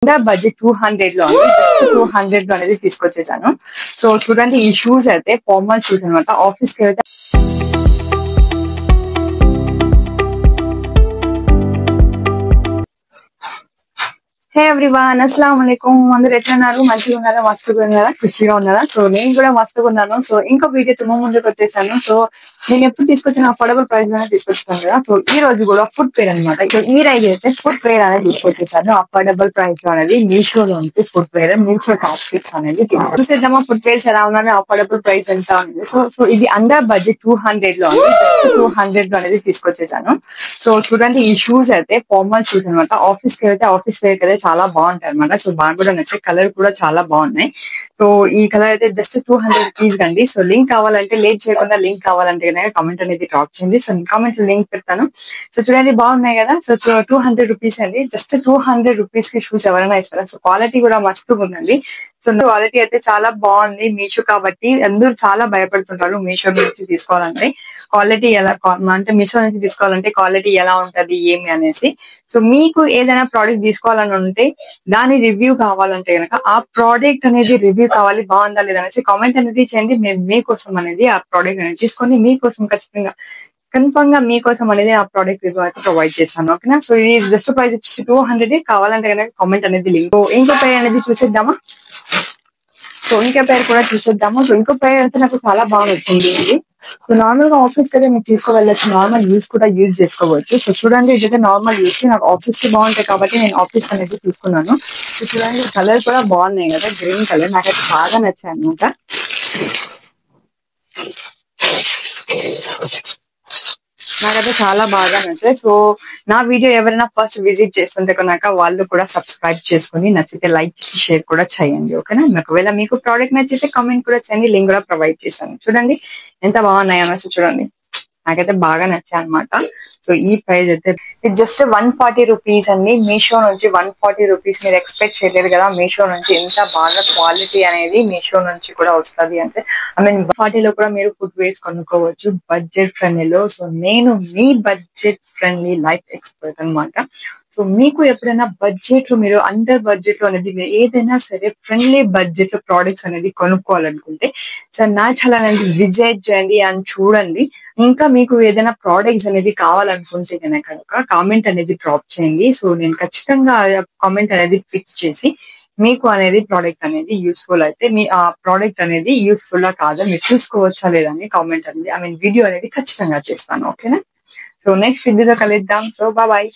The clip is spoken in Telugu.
బడ్జెట్ 200 లో ఉంది. జస్ట్ 200 లో అనేది తీసుకొచ్చేసాను. సో చూడండి, ఈ షూస్ అయితే ఫార్మల్ షూస్ అనమాట. ఆఫీస్ కి వెళ్తే హే ఎవ్రీవన్, అస్సలాం వాలేకుం. అందరూ ఎట్లా ఉన్నారు? మంచిగా ఉన్నారా? మస్తుగా ఉన్నారా? ఖుషిగా ఉన్నారా? సో నేను కూడా మస్తుగా ఉన్నాను. సో ఇంకో వీడియో తుమ్మ ముందుకు వచ్చేసాను. సో నేను ఎప్పుడు తీసుకొచ్చిన అఫోర్డబుల్ ప్రైస్ లోనే తీసుకొచ్చాను కదా. సో ఈ రోజు కూడా ఫుడ్ ఫేర్ అనమాట. సో ఈ రైజ్ అయితే ఫుడ్ ఫేర్ అనేది తీసుకొచ్చేసాను. అఫోర్డబుల్ ప్రైస్ లో అనేది మీషో లో ఉంది. Food fair, Meesho top picks అనేది చూసేద్దామా ఫుడ్ ఫేర్స్ ఎలా ఉన్నాయో, అఫోర్డబుల్ ప్రైస్ ఎంత ఉంది. సో ఇది అండర్ బడ్జెట్ 200 లో ఉంది. జస్ట్ 200 లో అనేది తీసుకొచ్చేసాను. సో చూడండి, ఈ షూస్ అయితే ఫార్మల్ షూస్ అనమాట. ఆఫీస్ కి వెళ్తే ఆఫీస్ వేర్ కదా, చాలా బాగుంటాయి అనమాట. సో బాగా కూడా నచ్చాయి. కలర్ కూడా చాలా బాగున్నాయి. సో ఈ కలర్ అయితే జస్ట్ 200 రూపీస్ అండి. సో లింక్ కావాలంటే, లేట్ చేయకుండా లింక్ కావాలంటే కామెంట్ అనేది డ్రాప్ చేయండి. సో నేను కామెంట్ లింక్ పెడతాను. సో చూడండి, బాగున్నాయి కదా. సో 200 రూపీస్ అండి. జస్ట్ 200 రూపీస్ కి షూస్ ఎవరైనా ఇస్తారా? సో క్వాలిటీ కూడా మస్తుగా ఉందండి. సో క్వాలిటీ అయితే చాలా బాగుంది. మీషో కాబట్టి అందరూ చాలా భయపడుతుంటారు మీషో నుంచి తీసుకోవాలంటే. క్వాలిటీ ఎలా అంటే మీషో నుంచి తీసుకోవాలంటే క్వాలిటీ ఎలా ఉంటది ఏమి అనేసి. సో మీకు ఏదైనా ప్రోడక్ట్ తీసుకోవాలని ఉంటే, దాని రివ్యూ కావాలంటే కనుక, ఆ ప్రోడక్ట్ అనేది రివ్యూ కావాలి, బాగుందా లేదా అనేసి కామెంట్ అనేది చేయండి. మేము మీకోసం అనేది ఆ ప్రోడక్ట్ అనేది తీసుకొని మీకోసం ఖచ్చితంగా కన్ఫర్మ్ గా మీకోసం అనేది ఆ ప్రోడక్ట్ రివ్యూ అయితే ప్రొవైడ్ చేస్తాను. ఓకేనా? సో ఇది జస్ట్ ప్రైస్ వచ్చి 200. కావాలంటే కనుక కామెంట్ అనేది లింక్. సో ఇంకో పేరు అనేది చూసేద్దామా? సో ఇంకో పేరు కూడా చూసేద్దాము. సో ఇంకో పేరు అయితే నాకు చాలా బాగా వచ్చింది ఇది. సో నార్మల్ గా ఆఫీస్ కి అయితే మీరు తీసుకోవెళ్ళచ్చు, నార్మల్ యూస్ కూడా యూజ్ చేసుకోవచ్చు. సో చూడండి, ఇదైతే నార్మల్ యూస్ కి నాకు ఆఫీస్ కి బాగుంటాయి కాబట్టి నేను ఆఫీస్ అనేది తీసుకున్నాను. సో చూడండి, కలర్ కూడా బాగున్నాయి కదా, గ్రీన్ కలర్ నాకైతే బాగా నచ్చాయి అనమాట. నాకైతే చాలా బాగా నచ్చాయి. సో నా వీడియో ఎవరైనా ఫస్ట్ విజిట్ చేస్తుంటే కనుక వాళ్ళు కూడా సబ్స్క్రైబ్ చేసుకుని, నచ్చితే లైక్ చేసి షేర్ కూడా చేయండి. ఓకేనా? ఒకవేళ మీకు ప్రోడక్ట్ నచ్చితే కామెంట్ కూడా చేయండి. లింక్ కూడా ప్రొవైడ్ చేశాను. చూడండి ఎంత బాగున్నాయి అన్నట్టు. చూడండి, నాకైతే బాగా నచ్చాయి అనమాట. సో ఈ ప్రైస్ అయితే జస్ట్ 140 రూపీస్ అండి. మీషో నుంచి 140 రూపీస్ మీరు ఎక్స్పెక్ట్ చేయలేదు కదా. మీషో నుంచి ఎంత బాగా క్వాలిటీ అనేది మీషో నుంచి కూడా వస్తుంది అంటే, ఐ మీన్ 40 లో కూడా మీరు ఫుడ్ వేర్స్ కొనుక్కోవచ్చు బడ్జెట్ ఫ్రెండ్లీలో. సో నేను మీ బడ్జెట్ ఫ్రెండ్లీ లైఫ్ ఎక్స్పర్ట్ అనమాట. సో మీకు ఎప్పుడైనా బడ్జెట్ లో, మీరు అండర్ బడ్జెట్ లో అనేది, మీరు ఏదైనా సరే ఫ్రెండ్లీ బడ్జెట్ లో ప్రోడక్ట్స్ అనేది కొనుక్కోవాలనుకుంటే, సో నా ఛానల్ అనేది విజిట్ చేయండి అని చూడండి. ఇంకా మీకు ఏదైనా ప్రోడక్ట్స్ అనేది కావాలనుకుంటే కనుక కామెంట్ అనేది డ్రాప్ చేయండి. సో నేను ఖచ్చితంగా కామెంట్ అనేది పిక్ చేసి మీకు అనేది ప్రోడక్ట్ అనేది యూస్ఫుల్ అయితే, మీ ఆ ప్రోడక్ట్ అనేది యూస్ఫుల్ గా కాదా మీరు చూసుకోవచ్చా లేదా అని కామెంట్ అనేది, ఐ మీన్ వీడియో అనేది ఖచ్చితంగా చేస్తాను. ఓకేనా? సో నెక్స్ట్ వీడియోలో కలుద్దాం. So bye.